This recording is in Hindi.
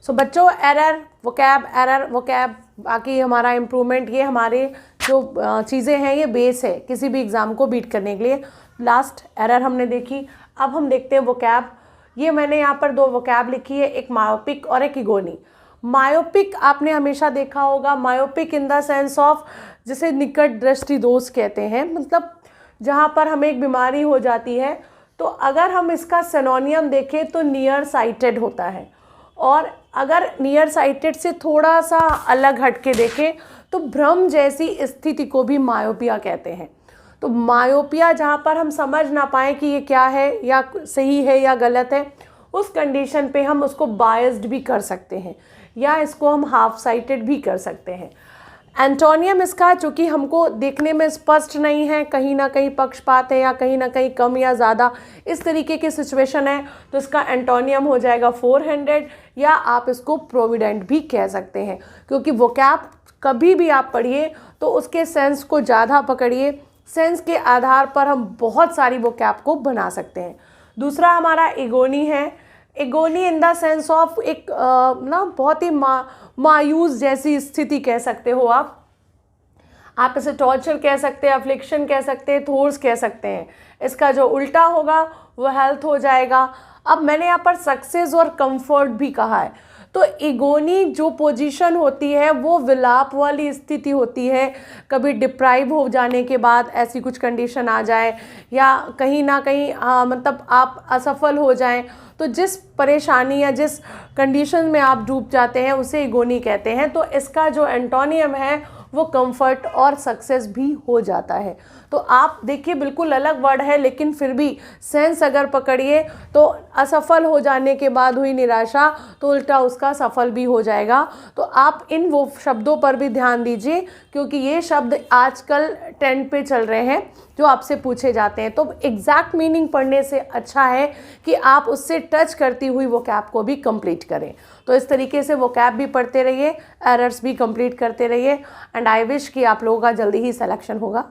सो बच्चों एरर वोकैब बाकी हमारा इम्प्रूवमेंट, ये हमारे जो चीज़ें हैं ये बेस है किसी भी एग्ज़ाम को बीट करने के लिए। लास्ट एरर हमने देखी, अब हम देखते हैं वोकैब। ये मैंने यहाँ पर 2 वोकैब लिखी है, एक मायोपिक और एक इगोनी। मायोपिक आपने हमेशा देखा होगा, myopic in the sense of जिसे निकट दृष्टि दोष कहते हैं, मतलब जहाँ पर हमें एक बीमारी हो जाती है तो अगर हम इसका सिनोनियम देखें तो नियर साइटेड होता है, और अगर नियर साइटेड से थोड़ा सा अलग हट के देखें तो भ्रम जैसी स्थिति को भी मायोपिया कहते हैं। तो मायोपिया जहाँ पर हम समझ ना पाए कि ये क्या है या सही है या गलत है, उस कंडीशन पे हम उसको बायस्ड भी कर सकते हैं या इसको हम हाफ साइटेड भी कर सकते हैं। एंटोनियम इसका चूँकि हमको देखने में स्पष्ट नहीं है, कहीं ना कहीं पक्षपात है या कहीं ना कहीं कम या ज़्यादा इस तरीके की सिचुएशन है, तो इसका एंटोनियम हो जाएगा 400, या आप इसको प्रोविडेंट भी कह सकते हैं। क्योंकि वोकैब कभी भी आप पढ़िए तो उसके सेंस को ज़्यादा पकड़िए, सेंस के आधार पर हम बहुत सारी वोकैब को बना सकते हैं। दूसरा हमारा इगोनी है। इगोनी इन द सेंस ऑफ एक ना बहुत ही मायूस जैसी स्थिति कह सकते हो आप इसे टॉर्चर कह सकते हैं, अफ्लिक्शन कह सकते हैं, थोर्स कह सकते हैं। इसका जो उल्टा होगा वो हेल्थ हो जाएगा। अब मैंने यहाँ पर सक्सेस और कंफर्ट भी कहा है, तो इगोनी जो पोजीशन होती है वो विलाप वाली स्थिति होती है। कभी डिप्राइव हो जाने के बाद ऐसी कुछ कंडीशन आ जाए या कहीं ना कहीं मतलब आप असफल हो जाएं, तो जिस परेशानी या जिस कंडीशन में आप डूब जाते हैं उसे इगोनी कहते हैं। तो इसका जो एंटोनियम है वो कंफर्ट और सक्सेस भी हो जाता है। तो आप देखिए बिल्कुल अलग वर्ड है, लेकिन फिर भी सेंस अगर पकड़िए तो असफल हो जाने के बाद हुई निराशा तो उल्टा उसका सफल भी हो जाएगा। तो आप इन वो शब्दों पर भी ध्यान दीजिए, क्योंकि ये शब्द आजकल ट्रेंड पे चल रहे हैं जो आपसे पूछे जाते हैं। तो एग्जैक्ट मीनिंग पढ़ने से अच्छा है कि आप उससे टच करती हुई वोकैब को भी कंप्लीट करें। तो इस तरीके से वोकैब भी पढ़ते रहिए, एरर्स भी कंप्लीट करते रहिए, एंड आई विश कि आप लोगों का जल्दी ही सिलेक्शन होगा।